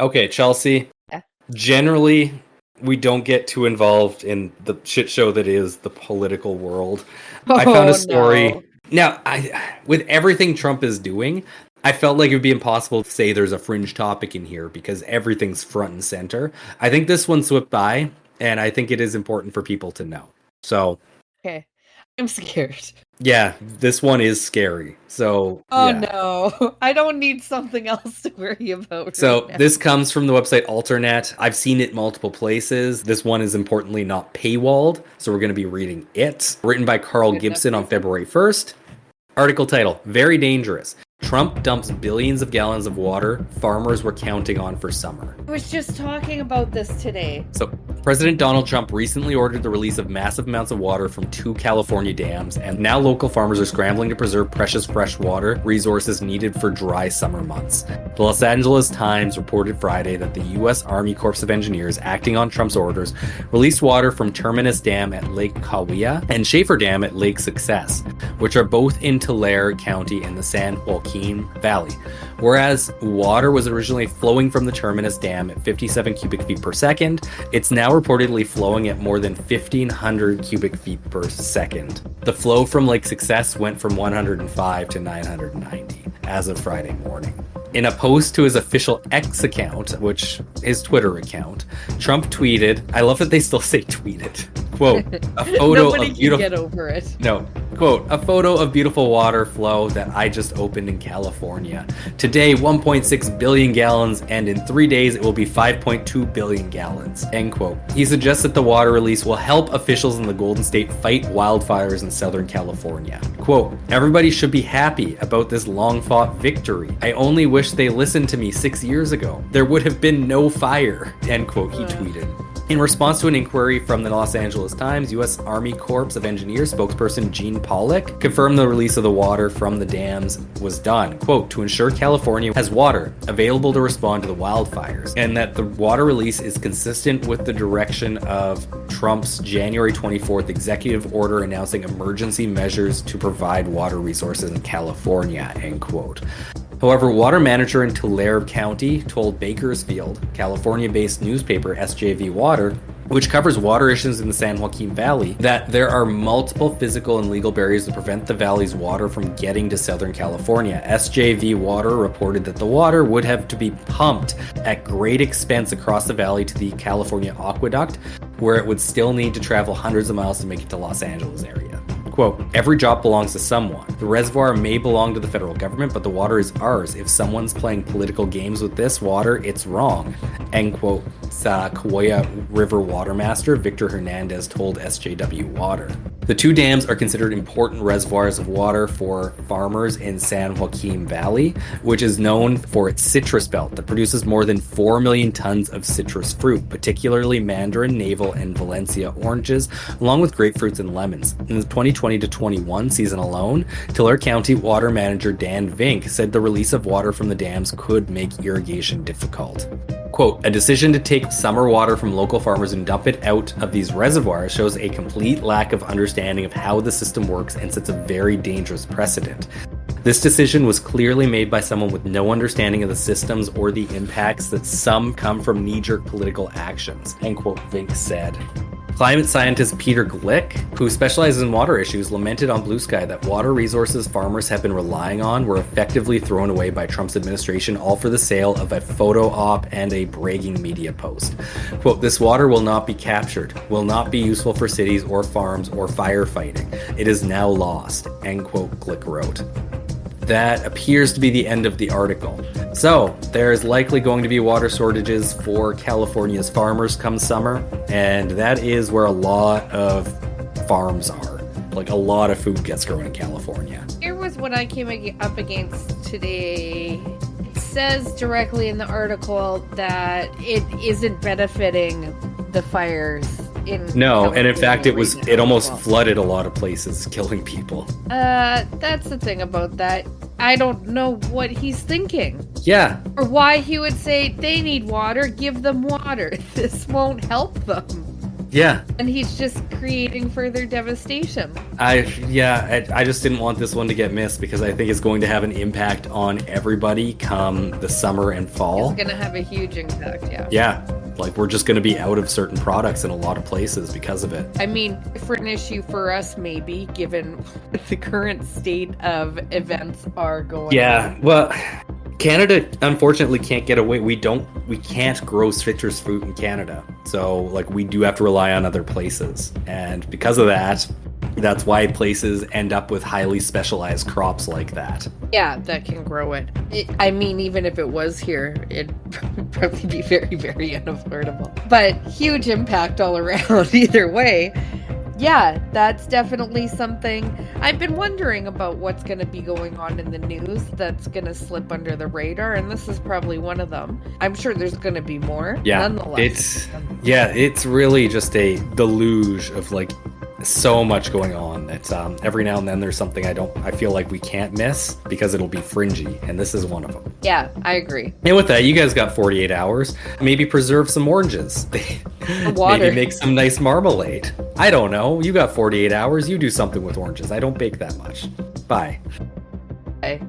Okay, Chelsea. Yeah. Generally, we don't get too involved in the shit show that is the political world. I found a story. No. Now, with everything Trump is doing, I felt like it would be impossible to say there's a fringe topic in here because everything's front and center. I think this one slipped by, and I think it is important for people to know. So, Okay. I'm scared. yeah, this one is scary. So, Oh yeah. no. I don't need something else to worry about. So right now. this comes from the website Alternet. I've seen it multiple places. This one is importantly not paywalled, so we're going to be reading it. Written by Carl Good Gibson enough. on February 1st. Article title, Very Dangerous. Trump dumps billions of gallons of water farmers were counting on for summer. I was just talking about this today. So, President Donald Trump recently ordered the release of massive amounts of water from 2 California dams, and now local farmers are scrambling to preserve precious fresh water resources needed for dry summer months. The Los Angeles Times reported Friday that the U.S. Army Corps of Engineers, acting on Trump's orders, released water from Terminus Dam at Lake Cahuilla and Schaefer Dam at Lake Success, which are both in Tulare County in the San Joaquin Valley. Whereas water was originally flowing from the Terminus Dam at 57 cubic feet per second, it's now reportedly flowing at more than 1,500 cubic feet per second. The flow from Lake Success went from 105 to 990 as of Friday morning. In a post to his official X account, which his Twitter account, Trump tweeted, I love that they still say tweeted, quote, a photo Nobody of beautiful... can get over it. No, quote, a photo of beautiful water flow that I just opened in California. Today, 1.6 billion gallons, and in 3 days it will be 5.2 billion gallons, end quote. He suggests that the water release will help officials in the Golden State fight wildfires in Southern California. Quote, everybody should be happy about this long-fought victory. I only wish they listened to me 6 years ago. There would have been no fire, end quote, he tweeted. In response to an inquiry from the Los Angeles Times, U.S. Army Corps of Engineers spokesperson Gene Pollack confirmed the release of the water from the dams was done, quote, to ensure California has water available to respond to the wildfires, and that the water release is consistent with the direction of Trump's January 24th executive order announcing emergency measures to provide water resources in California, end quote. However, water manager in Tulare County told Bakersfield, California-based newspaper SJV Water, which covers water issues in the San Joaquin Valley, that there are multiple physical and legal barriers to prevent the valley's water from getting to Southern California. SJV Water reported that the water would have to be pumped at great expense across the valley to the California Aqueduct, where it would still need to travel hundreds of miles to make it to Los Angeles area. Quote, every drop belongs to someone. The reservoir may belong to the federal government, but the water is ours. If someone's playing political games with this water, it's wrong, end quote, Cahuilla River Watermaster Victor Hernandez told SJW Water. The 2 dams are considered important reservoirs of water for farmers in San Joaquin Valley, which is known for its citrus belt that produces more than 4 million tons of citrus fruit, particularly mandarin, navel, and Valencia oranges, along with grapefruits and lemons. In the 2020-21 season alone, Tulare County Water Manager Dan Vink said the release of water from the dams could make irrigation difficult. Quote, a decision to take summer water from local farmers and dump it out of these reservoirs shows a complete lack of understanding of how the system works and sets a very dangerous precedent. This decision was clearly made by someone with no understanding of the systems or the impacts that some come from knee-jerk political actions, end quote, Vink said. Climate scientist Peter Glick, who specializes in water issues, lamented on Blue Sky that water resources farmers have been relying on were effectively thrown away by Trump's administration, all for the sale of a photo op and a bragging media post. Quote, this water will not be captured, will not be useful for cities or farms or firefighting. It is now lost, end quote, Glick wrote. That appears to be the end of the article. So, there's likely going to be water shortages for California's farmers come summer, and that is where a lot of farms are. Like, a lot of food gets grown in California. Here was what I came up against today. It says directly in the article that it isn't benefiting the fires in No, and in fact it almost well. flooded a lot of places, killing people. That's the thing about that. I don't know what he's thinking. Yeah. Or why he would say they need water, give them water. This won't help them. Yeah. And he's just creating further devastation. I just didn't want this one to get missed because I think it's going to have an impact on everybody come the summer and fall. It's going to have a huge impact, yeah. Yeah. Like, we're just going to be out of certain products in a lot of places because of it. I mean, for an issue for us, maybe, given what the current state of events are going on. Well, Canada, unfortunately, can't get away. We can't grow citrus fruit in Canada. So, like, we do have to rely on other places. And because of that, that's why places end up with highly specialized crops like that. Yeah, that can grow it. I mean, even if it was here, it'd probably be very, very unaffordable. But huge impact all around either way. Yeah, that's definitely something. I've been wondering about what's going to be going on in the news that's going to slip under the radar, and this is probably one of them. I'm sure there's going to be more. Yeah, nonetheless. It's really just a deluge of like so much going on that every now and then there's something I feel like we can't miss because it'll be fringy, and this is one of them. Yeah, I agree. And with that, you guys got 48 hours. Maybe preserve some oranges. Water. Maybe make some nice marmalade. I don't know. You got 48 hours. You do something with oranges. I don't bake that much. Bye. Bye.